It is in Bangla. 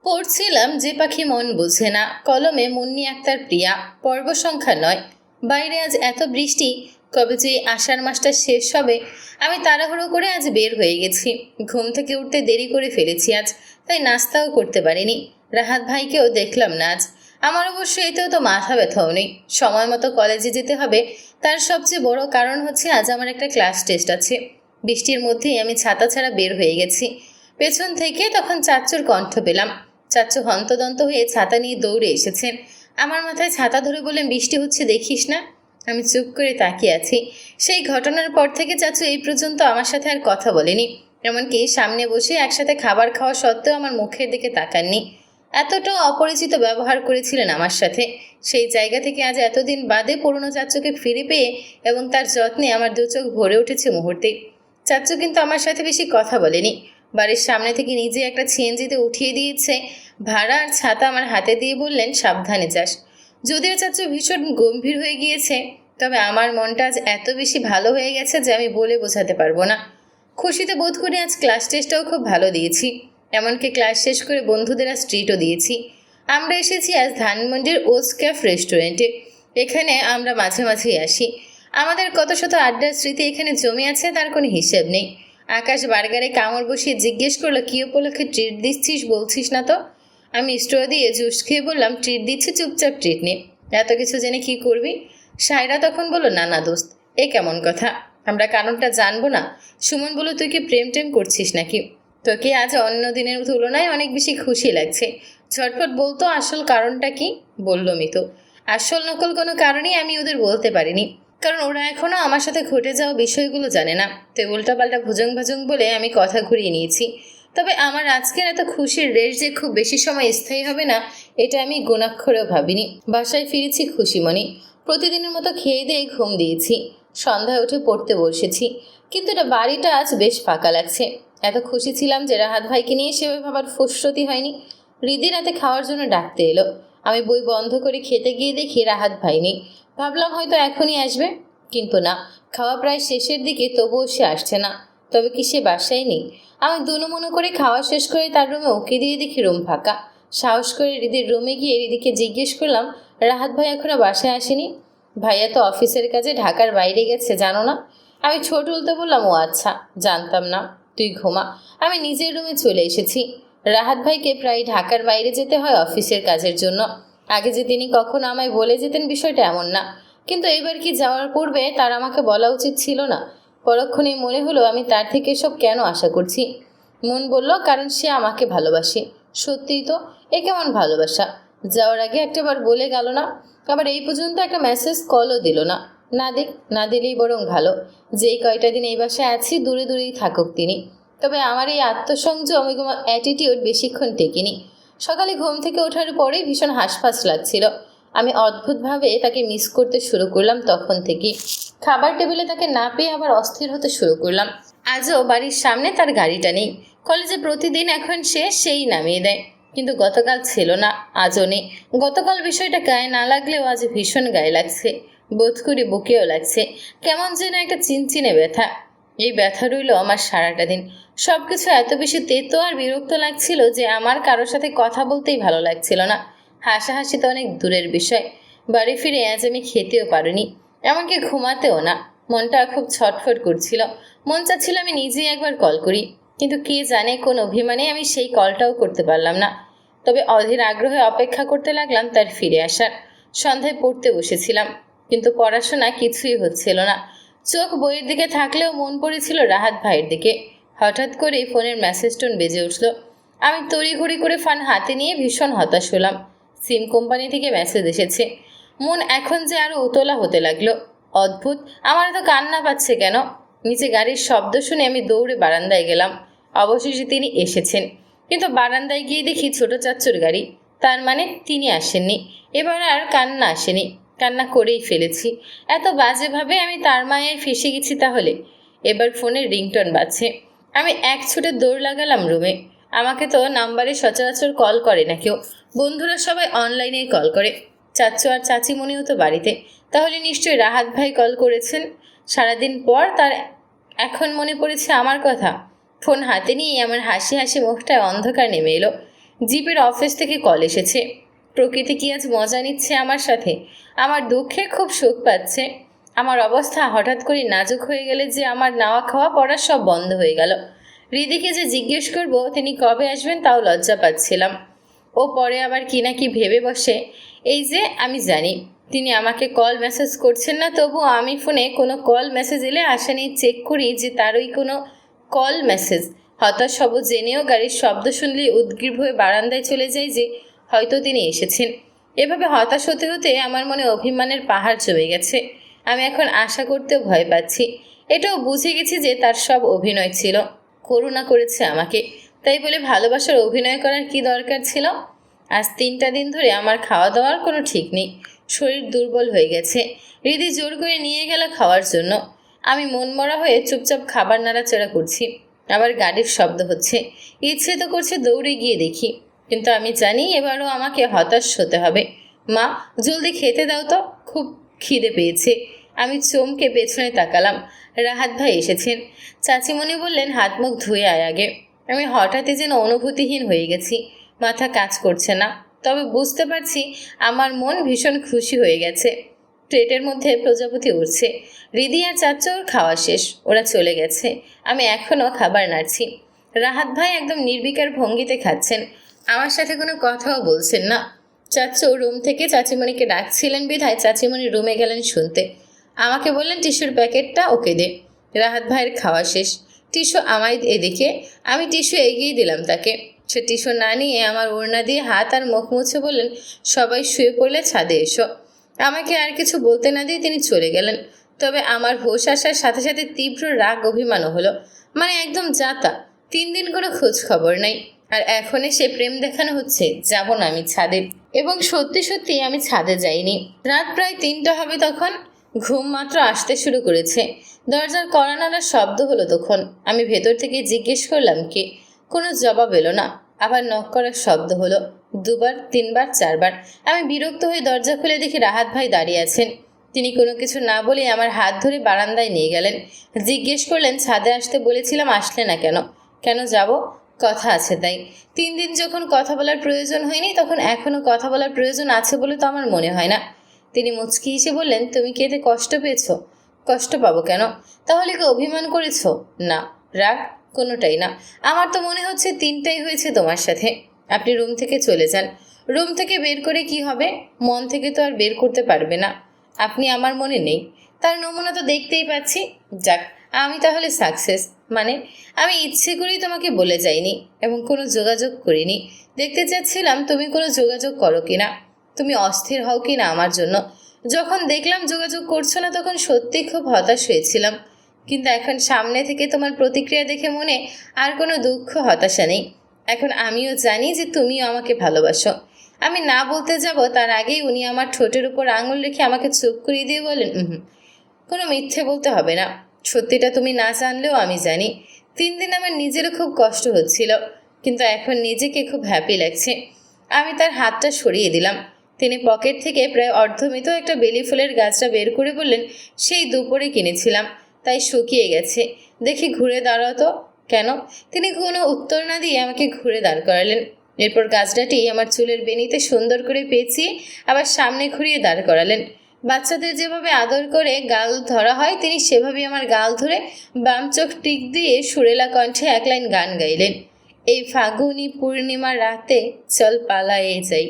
পড়ছিলাম যে পাখি মন বোঝে না, কলমে মুন্নি আক্তার প্রিয়া, পর্ব সংখ্যা ৯। বাইরে আজ এত বৃষ্টি, কবে যে এই আষাঢ় মাসটা শেষ হবে। আমি তাড়াহুড়ো করে আজ বের হয়ে গেছি। ঘুম থেকে উঠতে দেরি করে ফেলেছি আজ, তাই নাস্তাও করতে পারিনি। রাহাত ভাইকেও দেখলাম না আজ। আমার অবশ্য এতেও তো মাথা ব্যথাও নেই, সময় মতো কলেজে যেতে হবে। তার সবচেয়ে বড় কারণ হচ্ছে আজ আমার একটা ক্লাস টেস্ট আছে। বৃষ্টির মধ্যেই আমি ছাতা ছাড়া বের হয়ে গেছি। পেছন থেকে তখন চাচ্চুর কণ্ঠ পেলাম। চাচ্চু হন্তদন্ত হয়ে ছাতা নিয়ে দৌড়ে এসেছেন। আমার মাথায় ছাতা ধরে বললেন, বৃষ্টি হচ্ছে দেখিস না। আমি চুপ করে তাকিয়ে আছি। সেই ঘটনার পর থেকে চাচু এই পর্যন্ত আমার সাথে আর কথা বলেনি। এমনকি সামনে বসে একসাথে খাবার খাওয়া সত্ত্বেও আমার মুখের দিকে তাকাননি। এতটাও অপরিচিত ব্যবহার করেছিলেন আমার সাথে। সেই জায়গা থেকে আজ এতদিন বাদে পুরনো চাচুকে ফিরে পেয়ে এবং তার যত্নে আমার দু চোখ ভরে উঠেছে মুহূর্তে। চাচু কিন্তু আমার সাথে বেশি কথা বলেনি। বাড়ির সামনে থেকে নিজে একটা সিএনজিতে উঠিয়ে দিয়েছে। ভাড়া আর ছাতা আমার হাতে দিয়ে বললেন, সাবধানে যাস। যদিও চাচু ভীষণ গম্ভীর হয়ে গিয়েছে, তবে আমার মনটা আজ এত বেশি ভালো হয়ে গেছে যে আমি বলে বোঝাতে পারবো না। খুশিতে বোধ করে আজ ক্লাস টেস্টটাও খুব ভালো দিয়েছি। এমনকি ক্লাস শেষ করে বন্ধুদের আজ ট্রিটও দিয়েছি। আমরা এসেছি আজ ধানমন্ডির ওজ ক্যাফ রেস্টুরেন্টে। এখানে আমরা মাঝে মাঝেই আসি। আমাদের কত শত আড্ডার স্মৃতি এখানে জমে আছে, তার কোনো হিসেব নেই। আকাশ বার্গারে কামড় বসিয়ে জিজ্ঞেস করলো, কী উপলক্ষে ট্রিট দিচ্ছিস বলছিস না তো। আমি স্ট্র দিয়ে জুস খেয়ে বললাম, ট্রিট দিচ্ছি, চুপচাপ ট্রিট নে। এত কিছু জেনে কি করবি? সায়রা তখন বলল, না না দোস্ত, এ কেমন কথা, আমরা কারণটা জানবো না। সুমন বলল, তুই কি প্রেম টেম করছিস নাকি? তোকে আজ অন্য দিনের তুলনায় অনেক বেশি খুশি লাগছে। ঝটপট বলতো আসল কারণটা কি। বলল মিতু। আসল নকল কোনো কারণই আমি ওদের বলতে পারিনি, কারণ ওরা এখনও আমার সাথে ঘটে যাওয়া বিষয়গুলো জানে না। তো উল্টাপাল্টা ভুজং ভাজং বলে আমি কথা ঘুরিয়ে নিয়েছি। তবে আমার আজকের এত খুশির রেশ যে খুব বেশি সময় স্থায়ী হবে না, এটা আমি গুণাক্ষরেও ভাবিনি। বাসায় ফিরেছি খুশিমণি। প্রতিদিনের মতো খেয়ে দিয়ে ঘুম দিয়েছি। সন্ধ্যায় উঠে পড়তে বসেছি। কিন্তু এটা বাড়িটা আজ বেশ ফাঁকা লাগছে। এত খুশি ছিলাম যে রাহাত ভাইকে নিয়ে সেভাবে ভাবার ফুসরতি হয়নি। হৃদি রাতে খাওয়ার জন্য ডাকতে এলো। আমি বই বন্ধ করে খেতে গিয়ে দেখি রাহাত ভাই নেই। ভাবলাম হয়তো এখনই আসবে, কিন্তু না। খাওয়া প্রায় শেষের দিকে, তবুও সে আসছে না। তবে কি সে বাসায় নেই? আমি দুনুমুনু করে খাওয়া শেষ করে তার রুমে উকি দিয়ে দেখি রুম ফাঁকা। সাহস করে হৃদির রুমে গিয়ে হৃদিকে জিজ্ঞেস করলাম, রাহাত ভাই এখনো বাসায় আসেনি? ভাইয়া তো অফিসের কাজে ঢাকার বাইরে গেছে, জানো না? আমি ছোট উল্টে বললাম, ও আচ্ছা, জানতাম না। তুই ঘুমা। আমি নিজের রুমে চলে এসেছি। রাহাত ভাইকে প্রায় ঢাকার বাইরে যেতে হয় অফিসের কাজের জন্য। আগে যে তিনি কখনো আমায় বলে যেতেন বিষয়টা এমন না, কিন্তু এবার কি যাওয়ার পূর্বে তার আমাকে বলা উচিত ছিল না? পরক্ষণেই মনে হলো আমি তার থেকে এসব কেন আশা করছি। মন বলল, কারণ সে আমাকে ভালোবাসে। সত্যিই তো, এ কেমন ভালোবাসা? যাওয়ার আগে একটাবার বলে গেল না, আবার এই পর্যন্ত একটা মেসেজ কলও দিল না। না দিক, না দিলেই বরং ভালো। যেই কয়টা দিন এই বাসায় আছি দূরে দূরেই থাকুক তিনি। তবে আমার এই আত্মসংযম এবং অ্যাটিটিউড বেশিক্ষণ টেকেনি। সকালে ঘুম থেকে ওঠার পরেই ভীষণ হাঁসফাঁস লাগছিল। আমি অদ্ভুতভাবে তাকে মিস করতে শুরু করলাম তখন থেকেই। খাবার টেবিলে তাকে না পেয়ে আবার অস্থির হতে শুরু করলাম। আজও বাড়ির সামনে তার গাড়িটা নেই। কলেজে প্রতিদিন এখন সেই নামিয়ে দেয়, কিন্তু গতকাল ছিল না, আজও নেই। গতকাল বিষয়টা গায়ে না লাগলেও আজ ভীষণ গায়ে লাগছে। বোধ করি বুকেও লাগছে। কেমন যেন একটা চিনচিনে ব্যথা। এই ব্যথা রইল আমার সারাটা দিন। সব কিছু এত বেশি তেতো আর বিরক্ত লাগছিল যে আমার কারোর সাথে কথা বলতেই ভালো লাগছিল না। হাসাহাসি তো অনেক দূরের বিষয়। বাড়ি ফিরে আজ আমি খেতেও পারিনি, এমনকি ঘুমাতেও না। মনটা খুব ছটফট করছিল। মন চাচ্ছিল আমি নিজেই একবার কল করি, কিন্তু কে জানে কোন অভিমানে আমি সেই কলটাও করতে পারলাম না। তবে অধীর আগ্রহে অপেক্ষা করতে লাগলাম তার ফিরে আসার। সন্ধ্যায় পড়তে বসেছিলাম, কিন্তু পড়াশোনা কিছুই হচ্ছিল না। চোখ বইয়ের দিকে থাকলেও মন পড়েছিল রাহাত ভাইয়ের দিকে। হঠাৎ করে ফোনের মেসেজ টোন বেজে উঠল। আমি তড়িঘড়ি করে ফোন হাতে নিয়ে ভীষণ হতাশ হলাম। সিম কোম্পানি থেকে মেসেজ এসেছে। মন এখন যে আরো উতলা হতে লাগলো। অদ্ভুত, আমার এত কান্না পাচ্ছে কেন? নিচে গাড়ির শব্দ শুনে আমি দৌড়ে বারান্দায় গেলাম। অবশেষে তিনি এসেছেন, কিন্তু বারান্দায় গিয়ে দেখি ছোট চাচ্চুর গাড়ি। তার মানে তিনি আসেননি। এবার আর কান্না আসেনি, কান্না করেই ফেলেছি। এত বাজেভাবে আমি তার মায়ায় ফেসে গেছি তাহলে। এবার ফোনের রিংটোন বাজছে। আমি এক ছুটে দৌড় লাগালাম রুমে। আমাকে তো নাম্বারে সচরাচর কল করে না কেউ। বন্ধুরা সবাই অনলাইনেই কল করে। চাচ্চু আর চাচিমণিও তো বাড়িতে। তাহলে নিশ্চয়ই রাহাত ভাই কল করেছেন। সারাদিন পর তার এখন মনে পড়েছে আমার কথা। ফোন হাতে নিয়ে আমার হাসি হাসি মুখটায় অন্ধকার নেমে এলো। জিপের অফিস থেকে কল এসেছে। প্রকৃতি কি আজ মজা নিচ্ছে আমার সাথে? আমার দুঃখে খুব সুখ পাচ্ছে। আমার অবস্থা হঠাৎ করে নাজুক হয়ে গেলে যে আমার নাওয়া খাওয়া পড়া সব বন্ধ হয়ে গেল। হৃদিকে যে জিজ্ঞেস করব তিনি কবে আসবেন তাও লজ্জা পাচ্ছিলাম। ও পরে আবার কি না কি ভেবে বসে। এই যে আমি জানি তিনি আমাকে কল মেসেজ করছেন না, তবুও আমি ফোনে কোনো কল মেসেজ এলে আশা নিয়ে চেক করি যে তারই কোনো কল মেসেজ। হতাশ হব জেনেও গাড়ির শব্দ শুনলেই উদ্গ্রীব হয়ে বারান্দায় চলে যাই যে হয়তো তিনি এসেছেন। এভাবে হতাশ হতে হতে আমার মনে অভিমানের পাহাড় জমে গেছে। আমি এখন আশা করতেও ভয় পাচ্ছি। এটাও বুঝে গেছি যে তার সব অভিনয় ছিল, করুণা করেছে আমাকে। তাই বলে ভালোবাসার অভিনয় করার কি দরকার ছিল? আজ 3টা দিন ধরে আমার খাওয়া দাওয়ার কোনো ঠিক নেই। শরীর দুর্বল হয়ে গেছে। হৃদি জোর করে নিয়ে গেল খাওয়ার জন্য। আমি মনমরা হয়ে চুপচাপ খাবার নাড়াচাড়া করছি। আবার গাড়ির শব্দ হচ্ছে। ইচ্ছে তো করছে দৌড়ে গিয়ে দেখি, কিন্তু আমি জানি এবারও আমাকে হতাশ হতে হবে। মা, জলদি খেতে দাও তো, খুব খিদে পেয়েছে। আমি চমকে পেছনে তাকালাম। রাহাত ভাই এসেছেন। চাচিমণি বললেন, হাত মুখ ধুয়ে আয় আগে। আমি হঠাৎই যেন অনুভূতিহীন হয়ে গেছি। মাথা কাজ করছে না, তবে বুঝতে পারছি আমার মন ভীষণ খুশি হয়ে গেছে। প্লেটের মধ্যে প্রজাপতি উঠছে। হৃদি আর চাচ্চুর খাওয়া শেষ, ওরা চলে গেছে। আমি এখনও খাবার নাড়ছি। রাহাত ভাই একদম নির্বিকার ভঙ্গিতে খাচ্ছেন, আমার সাথে কোনো কথাও বলছেন না। চাচ্চু রুম থেকে চাচিমণিকে ডাকছিলেন বিধায় চাচিমণি রুমে গেলেন শুনতে। আমাকে বললেন টিস্যুর প্যাকেটটা ওকে দে। রাহাত ভাইয়ের খাওয়া শেষ। টিস্যু আমায় এদিকে। আমি টিস্যু এগিয়ে দিলাম তাকে। সে টিস্যু না নিয়ে আমার ওড়না দিয়ে হাত আর মুখ মুছে বললেন, সবাই শুয়ে পড়লে ছাদে এসো। আমাকে আর কিছু বলতে না দিয়ে তিনি চলে গেলেন। তবে আমার হোশ আসার সাথে সাথে তীব্র রাগ অভিমানও হলো। মানে একদম যাতা। 3 দিন কোনো খোঁজ খবর নাই, আর এখন এসে প্রেম দেখানো হচ্ছে যাব না আমি ছাদে। এবং সত্যি সত্যি আমি ছাদে যাইনি। রাত প্রায় 3টা হবে তখন। ঘুম মাত্র আসতে শুরু করেছে। দরজার কড়া নাড়ার শব্দ হলো তখন। আমি ভেতর থেকে জিজ্ঞেস করলাম কে। কোনো জবাব এলো না। আবার নক করার শব্দ হলো। 2বার, 3বার, 4বার। আমি বিরক্ত হয়ে দরজা খুলে দেখি রাহাত ভাই দাঁড়িয়ে আছেন। তিনি কোনো কিছু না বলে আমার হাত ধরে বারান্দায় নিয়ে গেলেন। জিজ্ঞেস করলেন, ছাদে আসতে বলেছিলাম, আসলে না কেন? কেন যাব? কথা আছে তাই। 3 দিন যখন কথা বলার প্রয়োজন হয়নি, তখন এখনও কথা বলার প্রয়োজন আছে বলে তো আমার মনে হয় না। তিনি মুচকি হেসে বললেন, তুমি কি এতে কষ্ট পেয়েছো? কষ্ট পাবো কেন? তাহলে কি অভিমান করেছো? না। রাগ? কোনোটাই না। আমার তো মনে হচ্ছে 3টাই হয়েছে তোমার সাথে। আপনি রুম থেকে চলে যান। রুম থেকে বের করে কি হবে? মন থেকে তো আর বের করতে পারবে না। আপনি আমার মনে নেই, তার নমুনা তো দেখতেই পাচ্ছি। যাক, আমি তাহলে সাকসেস। মানে আমি ইচ্ছে করেই তোমাকে বলে যাইনি এবং কোনো যোগাযোগ করিনি। দেখতে চাচ্ছিলাম তুমি কোনো যোগাযোগ করো কিনা, তুমি অস্থির হও কি না আমার জন্য। যখন দেখলাম যোগাযোগ করছো না, তখন সত্যি খুব হতাশ হয়েছিলাম। কিন্তু এখন সামনে থেকে তোমার প্রতিক্রিয়া দেখে মনে আর কোনো দুঃখ হতাশা নেই। এখন আমিও জানি যে তুমিও আমাকে ভালোবাসো। আমি না বলতে যাব তার আগেই উনি আমার ঠোঁটের উপর আঙুল রেখে আমাকে চুপ করিয়ে দিয়ে বলেন, কোনো মিথ্যে বলতে হবে না। সত্যিটা তুমি না জানলেও আমি জানি। 3 দিন আমার নিজেরও খুব কষ্ট হচ্ছিল, কিন্তু এখন নিজেকে খুব হ্যাপি লাগছে। আমি তার হাতটা সরিয়ে দিলাম। তিনি পকেট থেকে প্রায় অর্ধমৃত একটা বেলি ফুলের গাছটা বের করে বললেন, সেই দুপুরে কিনেছিলাম, তাই শুকিয়ে গেছে। দেখি ঘুরে দাঁড়াও তো। কেন? তিনি কোনো উত্তর না দিয়ে আমাকে ঘুরে দাঁড় করালেন। এরপর গাছটাটি আমার চুলের বেনিতে সুন্দর করে পেঁচিয়ে আবার সামনে ঘুরিয়ে দাঁড় করালেন। বাচ্চাদের যেভাবে আদর করে গাল ধরা হয়, তিনি সেভাবেই আমার গাল ধরে বাম চোখ টিক দিয়ে সুরেলা কণ্ঠে 1 লাইন গান গাইলেন, এই ফাগুনি পূর্ণিমা রাতে চল পালায়ে যাই।